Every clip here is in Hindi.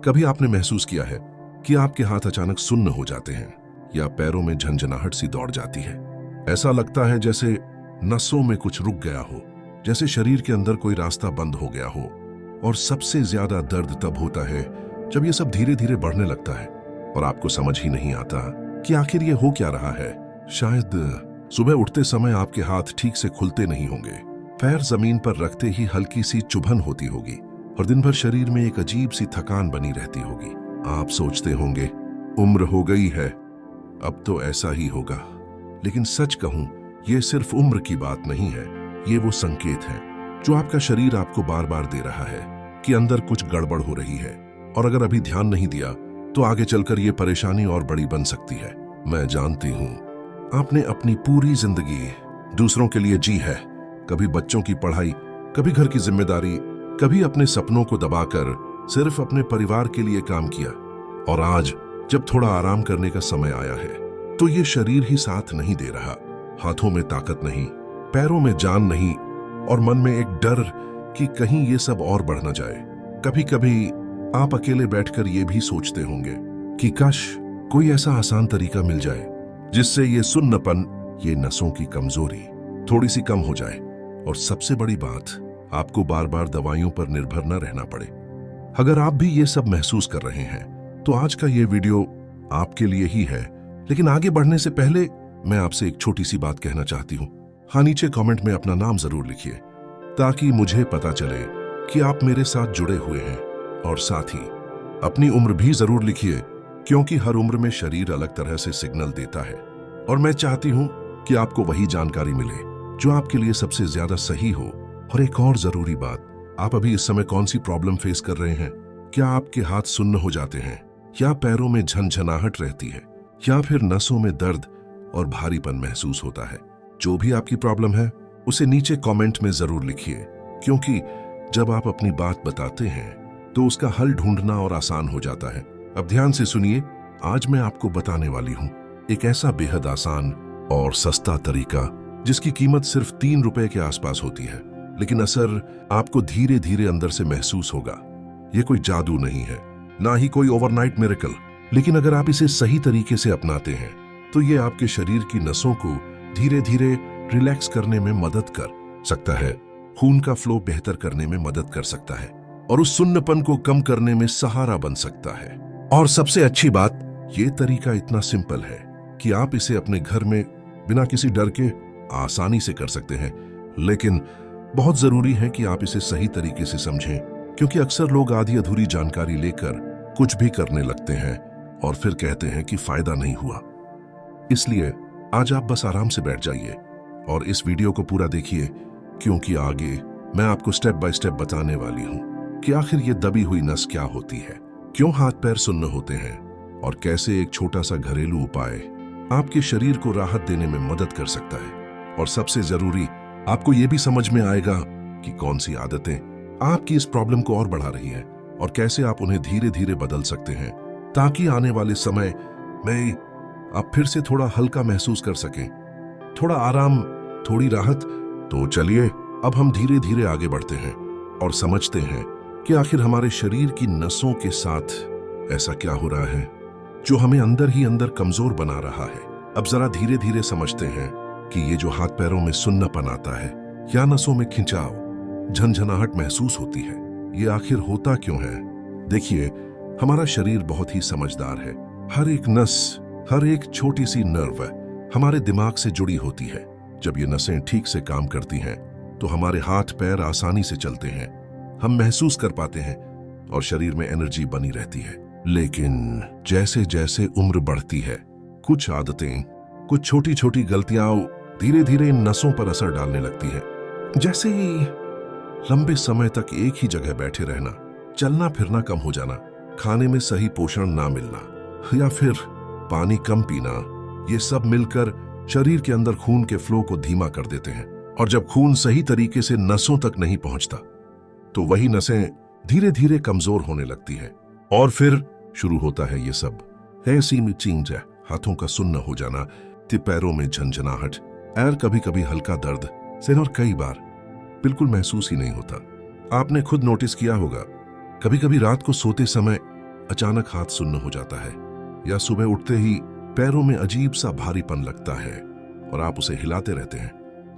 कभी आपने महसूस किया है कि आपके हाथ अचानक सुन्न हो जाते हैं या पैरों में झंझनाहट सी दौड़ जाती है। ऐसा लगता है जैसे नसों में कुछ रुक गया हो, जैसे शरीर के अंदर कोई रास्ता बंद हो गया हो। और सबसे ज्यादा दर्द तब होता है जब ये सब धीरे धीरे बढ़ने लगता है और आपको समझ ही नहीं आता कि आखिर ये हो क्या रहा है। शायद सुबह उठते समय आपके हाथ ठीक से खुलते नहीं होंगे, पैर जमीन पर रखते ही हल्की सी चुभन होती होगी और दिन भर शरीर में एक अजीब सी थकान बनी रहती होगी। आप सोचते होंगे उम्र हो गई है, अब तो ऐसा ही होगा। लेकिन सच कहूं, यह सिर्फ उम्र की बात नहीं है, ये वो संकेत है जो आपका शरीर आपको बार बार दे रहा है कि अंदर कुछ गड़बड़ हो रही है। और अगर अभी ध्यान नहीं दिया तो आगे चलकर यह परेशानी और बड़ी बन सकती है। मैं जानती हूं आपने अपनी पूरी जिंदगी दूसरों के लिए जी है, कभी बच्चों की पढ़ाई, कभी घर की जिम्मेदारी, कभी अपने सपनों को दबाकर सिर्फ अपने परिवार के लिए काम किया। और आज जब थोड़ा आराम करने का समय आया है तो ये शरीर ही साथ नहीं दे रहा। हाथों में ताकत नहीं, पैरों में जान नहीं और मन में एक डर कि कहीं ये सब और बढ़ न जाए। कभी कभी आप अकेले बैठकर ये भी सोचते होंगे कि काश कोई ऐसा आसान तरीका मिल जाए जिससे ये सुन्नपन, ये नसों की कमजोरी थोड़ी सी कम हो जाए और सबसे बड़ी बात, आपको बार बार दवाइयों पर निर्भर न रहना पड़े। अगर आप भी ये सब महसूस कर रहे हैं तो आज का ये वीडियो आपके लिए ही है। लेकिन आगे बढ़ने से पहले मैं आपसे एक छोटी सी बात कहना चाहती हूँ। हाँ, नीचे कमेंट में अपना नाम जरूर लिखिए ताकि मुझे पता चले कि आप मेरे साथ जुड़े हुए हैं। और साथ ही अपनी उम्र भी जरूर लिखिए, क्योंकि हर उम्र में शरीर अलग तरह से सिग्नल देता है और मैं चाहती हूँ कि आपको वही जानकारी मिले जो आपके लिए सबसे ज्यादा सही हो। और एक और जरूरी बात, आप अभी इस समय कौन सी प्रॉब्लम फेस कर रहे हैं? क्या आपके हाथ सुन्न हो जाते हैं, या पैरों में झनझनाहट रहती है, या फिर नसों में दर्द और भारीपन महसूस होता है? जो भी आपकी प्रॉब्लम है उसे नीचे कमेंट में जरूर लिखिए, क्योंकि जब आप अपनी बात बताते हैं तो उसका हल ढूंढना और आसान हो जाता है। अब ध्यान से सुनिए, आज मैं आपको बताने वाली हूँ एक ऐसा बेहद आसान और सस्ता तरीका जिसकी कीमत सिर्फ 3 रुपए के आसपास होती है, लेकिन असर आपको धीरे धीरे अंदर से महसूस होगा। ये कोई जादू नहीं है, ना ही कोई ओवरनाइट मिरेकल, लेकिन अगर आप इसे सही तरीके से अपनाते हैं तो ये आपके शरीर की नसों को धीरे धीरे रिलैक्स करने में मदद कर सकता है, खून का फ्लो बेहतर करने में मदद कर सकता है और उस सुन्नपन को कम करने में सहारा बन सकता है। और सबसे अच्छी बात, ये तरीका इतना सिंपल है कि आप इसे अपने घर में बिना किसी डर के आसानी से कर सकते हैं। लेकिन बहुत जरूरी है कि आप इसे सही तरीके से समझें, क्योंकि अक्सर लोग आधी अधूरी जानकारी लेकर कुछ भी करने लगते हैं और फिर कहते हैं कि फायदा नहीं हुआ। इसलिए आज आप बस आराम से बैठ जाइए और इस वीडियो को पूरा देखिए, क्योंकि आगे मैं आपको स्टेप बाय स्टेप बताने वाली हूं कि आखिर ये दबी हुई नस क्या होती है, क्यों हाथ पैर सुन्न होते हैं और कैसे एक छोटा सा घरेलू उपाय आपके शरीर को राहत देने में मदद कर सकता है। और सबसे जरूरी, आपको यह भी समझ में आएगा कि कौन सी आदतें आपकी इस प्रॉब्लम को और बढ़ा रही हैं और कैसे आप उन्हें धीरे धीरे बदल सकते हैं, ताकि आने वाले समय में आप फिर से थोड़ा हल्का महसूस कर सकें, थोड़ा आराम, थोड़ी राहत। तो चलिए अब हम धीरे धीरे आगे बढ़ते हैं और समझते हैं कि आखिर हमारे शरीर की नसों के साथ ऐसा क्या हो रहा है जो हमें अंदर ही अंदर कमजोर बना रहा है। अब जरा धीरे धीरे समझते हैं कि ये जो हाथ पैरों में सुन्नपन आता है या नसों में खिंचाव, झनझनाहट महसूस होती है, ये आखिर होता क्यों है? देखिए, हमारा शरीर बहुत ही समझदार है। हर एक नस, हर एक छोटी सी नर्व हमारे दिमाग से जुड़ी होती है। जब ये नसें ठीक से काम करती हैं तो हमारे हाथ पैर आसानी से चलते हैं, हम महसूस कर पाते हैं और शरीर में एनर्जी बनी रहती है। लेकिन जैसे जैसे उम्र बढ़ती है, कुछ आदतें, कुछ छोटी छोटी गलतियां धीरे धीरे इन नसों पर असर डालने लगती है। जैसे ही लंबे समय तक एक ही जगह बैठे रहना, चलना फिरना कम हो जाना, खाने में सही पोषण ना मिलना या फिर पानी कम पीना, ये सब मिलकर शरीर के अंदर खून के फ्लो को धीमा कर देते हैं। और जब खून सही तरीके से नसों तक नहीं पहुंचता तो वही नसें धीरे धीरे कमजोर होने लगती हैं और फिर शुरू होता है ये सब। ऐसी में चींज है, हाथों का सुन्न हो जाना, पैरों में झंझनाहट, और कभी कभी हल्का दर्द, सिर, और कई बार बिल्कुल महसूस ही नहीं होता। आपने खुद नोटिस किया होगा, कभी कभी रात को सोते समय अचानक हाथ सुन्न हो जाता है, या सुबह उठते ही पैरों में अजीब सा भारीपन लगता है और आप उसे हिलाते रहते हैं,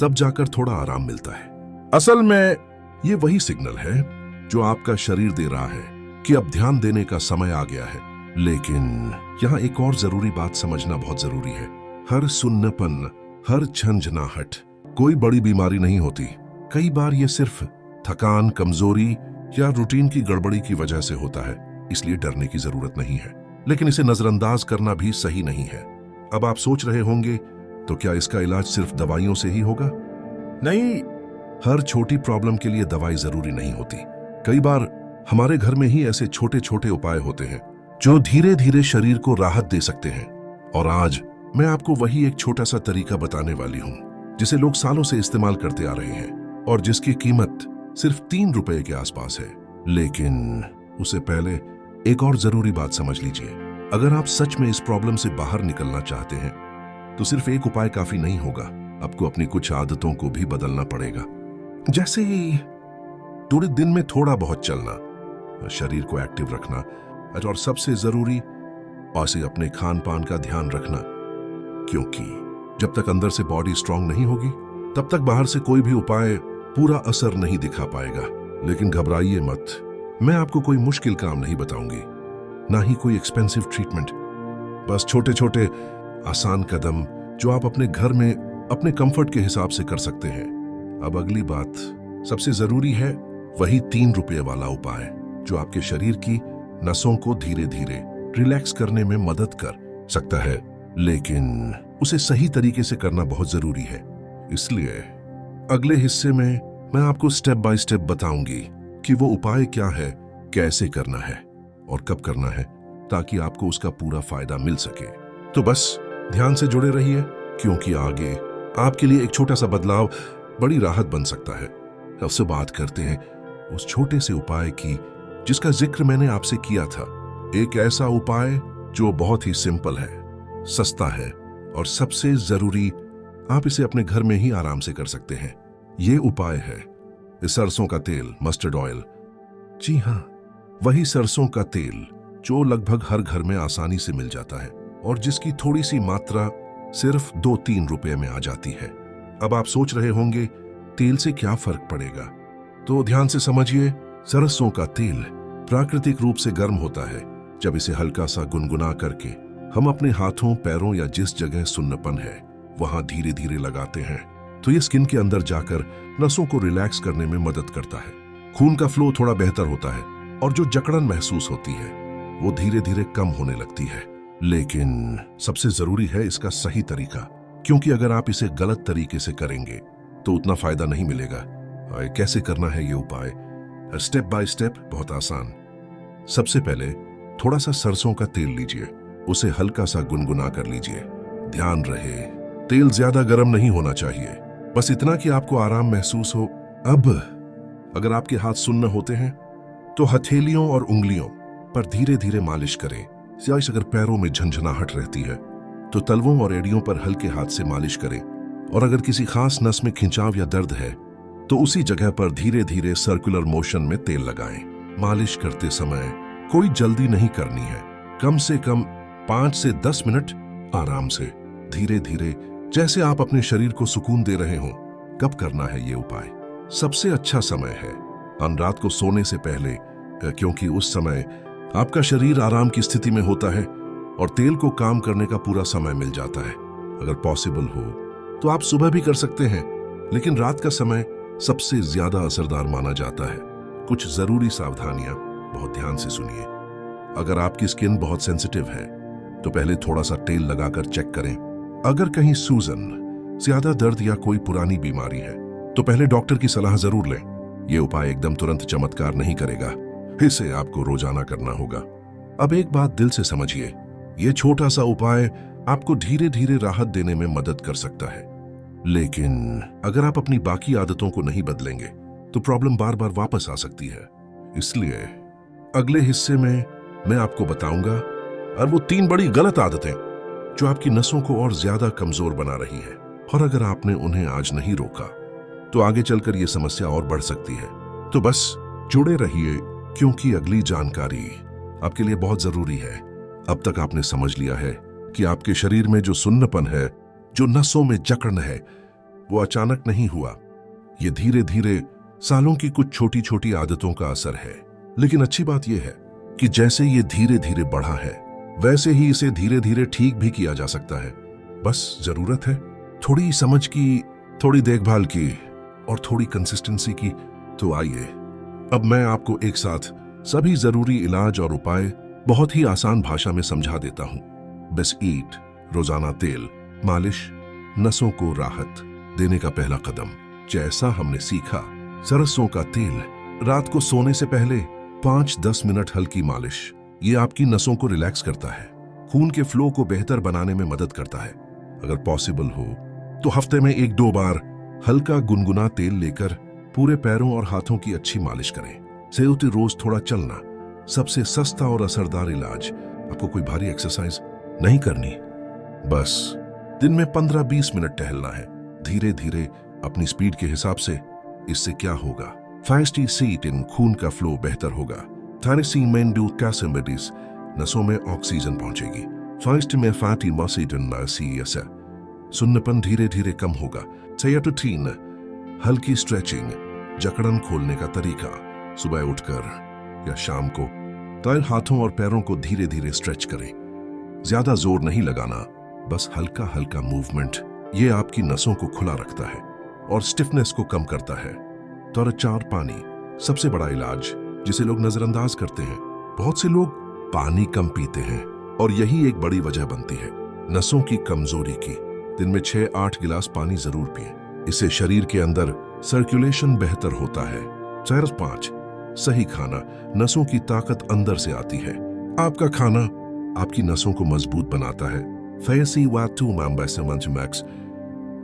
तब जाकर थोड़ा आराम मिलता है। असल में ये वही सिग्नल है जो आपका शरीर दे रहा है कि अब ध्यान देने का समय आ गया है। लेकिन यहाँ एक और जरूरी बात समझना बहुत जरूरी है। हर सुन्नपन, हर झंझनाहट कोई बड़ी बीमारी नहीं होती। कई बार ये सिर्फ थकान, कमजोरी या रूटीन की गड़बड़ी की वजह से होता है, इसलिए डरने की जरूरत नहीं है। लेकिन इसे नजरअंदाज करना भी सही नहीं है। अब आप सोच रहे होंगे, तो क्या इसका इलाज सिर्फ दवाइयों से ही होगा? नहीं, हर छोटी प्रॉब्लम के लिए दवाई जरूरी नहीं होती। कई बार हमारे घर में ही ऐसे छोटे छोटे उपाय होते हैं जो धीरे धीरे शरीर को राहत दे सकते हैं। और आज मैं आपको वही एक छोटा सा तरीका बताने वाली हूँ जिसे लोग सालों से इस्तेमाल करते आ रहे हैं और जिसकी कीमत सिर्फ 3 रुपए के आसपास है। लेकिन उससे पहले एक और जरूरी बात समझ लीजिए। अगर आप सच में इस प्रॉब्लम से बाहर निकलना चाहते हैं तो सिर्फ एक उपाय काफी नहीं होगा। आपको अपनी कुछ आदतों को भी बदलना पड़ेगा, जैसे पूरे दिन में थोड़ा बहुत चलना, शरीर को एक्टिव रखना, और सबसे जरूरी ऐसे अपने खान पान का ध्यान रखना। क्योंकि जब तक अंदर से बॉडी स्ट्रांग नहीं होगी तब तक बाहर से कोई भी उपाय पूरा असर नहीं दिखा पाएगा। लेकिन घबराइए मत, मैं आपको कोई मुश्किल काम नहीं बताऊंगी, ना ही कोई एक्सपेंसिव ट्रीटमेंट। बस छोटे छोटे आसान कदम जो आप अपने घर में अपने कंफर्ट के हिसाब से कर सकते हैं। अब अगली बात सबसे जरूरी है, वही 3 रुपये वाला उपाय जो आपके शरीर की नसों को धीरे धीरे रिलैक्स करने में मदद कर सकता है। लेकिन उसे सही तरीके से करना बहुत जरूरी है। इसलिए अगले हिस्से में मैं आपको स्टेप बाय स्टेप बताऊंगी कि वो उपाय क्या है, कैसे करना है और कब करना है, ताकि आपको उसका पूरा फायदा मिल सके। तो बस ध्यान से जुड़े रहिए, क्योंकि आगे आपके लिए एक छोटा सा बदलाव बड़ी राहत बन सकता है। अब से बात करते हैं उस छोटे से उपाय की जिसका जिक्र मैंने आपसे किया था। एक ऐसा उपाय जो बहुत ही सिंपल है, सस्ता है और सबसे जरूरी, आप इसे अपने घर में ही आराम से कर सकते हैं। ये उपाय है सरसों का तेल, मस्टर्ड ऑयल। जी हाँ, वही सरसों का तेल जो लगभग हर घर में आसानी से मिल जाता है और जिसकी थोड़ी सी मात्रा सिर्फ 2-3 रुपए में आ जाती है। अब आप सोच रहे होंगे तेल से क्या फर्क पड़ेगा, तो ध्यान से समझिए। सरसों का तेल प्राकृतिक रूप से गर्म होता है। जब इसे हल्का सा गुनगुना करके हम अपने हाथों, पैरों या जिस जगह सुन्नपन है वहां धीरे धीरे लगाते हैं, तो ये स्किन के अंदर जाकर नसों को रिलैक्स करने में मदद करता है। खून का फ्लो थोड़ा बेहतर होता है और जो जकड़न महसूस होती है वो धीरे धीरे कम होने लगती है। लेकिन सबसे जरूरी है इसका सही तरीका, क्योंकि अगर आप इसे गलत तरीके से करेंगे तो उतना फायदा नहीं मिलेगा। कैसे करना है ये उपाय? स्टेप बाय स्टेप, बहुत आसान। सबसे पहले थोड़ा सा सरसों का तेल लीजिए, उसे हल्का सा गुनगुना कर लीजिए। ध्यान रहे तेल ज्यादा गर्म नहीं होना चाहिए, बस इतना कि आपको आराम महसूस हो। अब अगर आपके हाथ सुन्न होते हैं तो हथेलियों और उंगलियों पर धीरे धीरे मालिश करें। या अगर पैरों में झंझनाहट रहती है तो तलवों और एड़ियों पर हल्के हाथ से मालिश करें। और अगर किसी खास नस में खिंचाव या दर्द है तो उसी जगह पर धीरे धीरे सर्कुलर मोशन में तेल लगाएं। मालिश करते समय कोई जल्दी नहीं करनी है, कम से कम 5 से 10 मिनट आराम से, धीरे धीरे, जैसे आप अपने शरीर को सुकून दे रहे हों। कब करना है ये उपाय? सबसे अच्छा समय है रात को सोने से पहले, क्योंकि उस समय आपका शरीर आराम की स्थिति में होता है और तेल को काम करने का पूरा समय मिल जाता है। अगर पॉसिबल हो तो आप सुबह भी कर सकते हैं, लेकिन रात का समय सबसे ज्यादा असरदार माना जाता है। कुछ जरूरी सावधानियां बहुत ध्यान से सुनिए। अगर आपकी स्किन बहुत सेंसिटिव है तो पहले थोड़ा सा तेल लगाकर चेक करें। अगर कहीं सूजन, ज्यादा दर्द या कोई पुरानी बीमारी है तो पहले डॉक्टर की सलाह जरूर लें। यह उपाय एकदम तुरंत चमत्कार नहीं करेगा, इसे आपको रोजाना करना होगा। अब एक बात दिल से समझिए, यह छोटा सा उपाय आपको धीरे धीरे राहत देने में मदद कर सकता है। लेकिन अगर आप अपनी बाकी आदतों को नहीं बदलेंगे तो प्रॉब्लम बार बार वापस आ सकती है। इसलिए अगले हिस्से में मैं आपको बताऊंगा और वो 3 बड़ी गलत आदतें जो आपकी नसों को और ज्यादा कमजोर बना रही है, और अगर आपने उन्हें आज नहीं रोका तो आगे चलकर यह समस्या और बढ़ सकती है। तो बस जुड़े रहिए, क्योंकि अगली जानकारी आपके लिए बहुत जरूरी है। अब तक आपने समझ लिया है कि आपके शरीर में जो सुन्नपन है, जो नसों में जकड़न है, वो अचानक नहीं हुआ। ये धीरे धीरे सालों की कुछ छोटी छोटी आदतों का असर है। लेकिन अच्छी बात यह है कि जैसे ये धीरे धीरे बढ़ा है, वैसे ही इसे धीरे धीरे ठीक भी किया जा सकता है। बस जरूरत है थोड़ी समझ की, थोड़ी देखभाल की और थोड़ी कंसिस्टेंसी की। तो आइए अब मैं आपको एक साथ सभी जरूरी इलाज और उपाय बहुत ही आसान भाषा में समझा देता हूं। बस ईट, रोजाना तेल, मालिश, नसों को राहत देने का पहला कदम। जैसा हमने सीखा, सरसों का तेल, रात को सोने से पहले 5-10 मिनट हल्की मालिश, ये आपकी नसों को रिलैक्स करता है, खून के फ्लो को बेहतर बनाने में मदद करता है। अगर पॉसिबल हो तो हफ्ते में 1-2 बार हल्का गुनगुना तेल लेकर पूरे पैरों और हाथों की अच्छी मालिश करें। सेवते रोज थोड़ा चलना सबसे सस्ता और असरदार इलाज। आपको कोई भारी एक्सरसाइज नहीं करनी, बस दिन में 15-20 मिनट टहलना है, धीरे धीरे अपनी स्पीड के हिसाब से। इससे क्या होगा? फाइस्टी सीट इन खून का फ्लो बेहतर होगा। थायरोसिन कैसेमेडिस नसों में ऑक्सीजन पहुंचेगी। फाइस्ट में फैटी मसीटन सुन्नपन धीरे धीरे कम होगा। सेरोटोनिन, हल्की स्ट्रेचिंग, जकड़न खोलने का तरीका। सुबह उठकर या शाम को पैर, हाथों और पैरों को धीरे धीरे स्ट्रेच करें। ज्यादा जोर नहीं लगाना, बस हल्का हल्का मूवमेंट। ये आपकी नसों को खुला रखता है और स्टिफनेस को कम करता है। त्वचा पानी सबसे बड़ा इलाज, जिसे लोग नजरअंदाज करते हैं। बहुत से लोग पानी कम पीते हैं और यही एक बड़ी वजह बनती है नसों की कमजोरी की। दिन में 6-8 गिलास पानी जरूर पिएं। इससे शरीर के अंदर सर्कुलेशन बेहतर होता है। 5 सही खाना, नसों की ताकत अंदर से आती है। आपका खाना आपकी नसों को मजबूत बनाता है।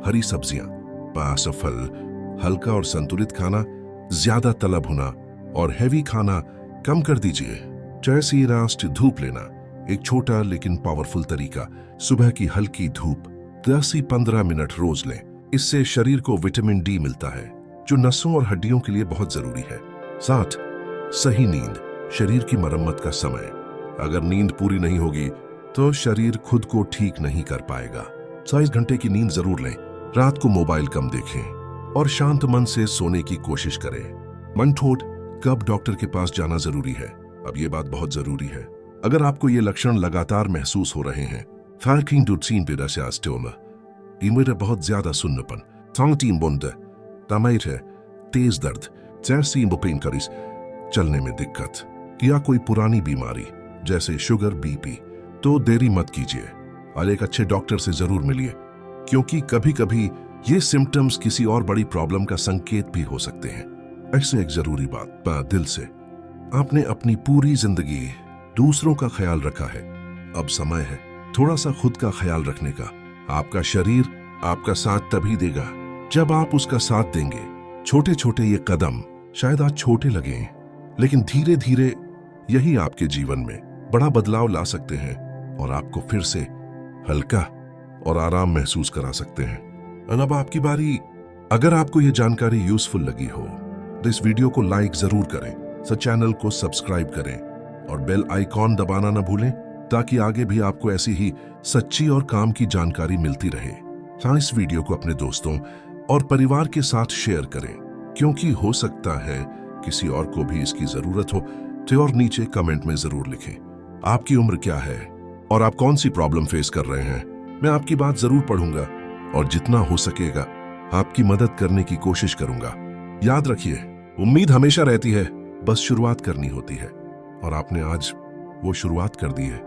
हरी सब्जियां, पास फल, हल्का और संतुलित खाना, ज्यादा तला भुना और हैवी खाना कम कर दीजिए। जैसे राष्ट्र धूप लेना, एक छोटा लेकिन पावरफुल तरीका। सुबह की हल्की धूप 10 से 15 मिनट रोज लें। इससे शरीर को विटामिन डी मिलता है, जो नसों और हड्डियों के लिए बहुत जरूरी है। 7 सही नींद, शरीर की मरम्मत का समय। अगर नींद पूरी नहीं होगी तो शरीर खुद को ठीक नहीं कर पाएगा। 27 घंटे की नींद जरूर लें। रात को मोबाइल कम देखें और शांत मन से सोने की कोशिश करें। मनठोट कब डॉक्टर के पास जाना जरूरी है? अब ये बात बहुत जरूरी है। अगर आपको ये लक्षण लगातार महसूस हो रहे हैं, बहुत ज्यादा सुन्नपन, तेज दर्द, चलने में दिक्कत या कोई पुरानी बीमारी जैसे शुगर, बीपी, तो देरी मत कीजिए और एक अच्छे डॉक्टर से जरूर मिलिए, क्योंकि कभी कभी ये सिम्टम्स किसी और बड़ी प्रॉब्लम का संकेत भी हो सकते हैं। ऐसे एक जरूरी बात, दिल से, आपने अपनी पूरी जिंदगी दूसरों का ख्याल रखा है। अब समय है थोड़ा सा खुद का ख्याल रखने का। आपका शरीर आपका साथ तभी देगा जब आप उसका साथ देंगे। छोटे छोटे ये कदम शायद आज छोटे लगें, लेकिन धीरे धीरे यही आपके जीवन में बड़ा बदलाव ला सकते हैं और आपको फिर से हल्का और आराम महसूस करा सकते हैं। अब आपकी बारी। अगर आपको ये जानकारी यूजफुल लगी हो तो इस वीडियो को लाइक जरूर करें, चैनल को सब्सक्राइब करें और बेल आइकॉन दबाना न भूलें, ताकि आगे भी आपको ऐसी ही सच्ची और काम की जानकारी मिलती रहे। इस वीडियो को अपने दोस्तों और परिवार के साथ शेयर करें, क्योंकि हो सकता है किसी और को भी इसकी जरूरत हो। तो और नीचे कमेंट में जरूर लिखें आपकी उम्र क्या है और आप कौन सी प्रॉब्लम फेस कर रहे हैं। मैं आपकी बात जरूर पढ़ूंगा और जितना हो सकेगा आपकी मदद करने की कोशिश करूंगा। याद रखिए, उम्मीद हमेशा रहती है, बस शुरुआत करनी होती है और आपने आज वो शुरुआत कर दी है।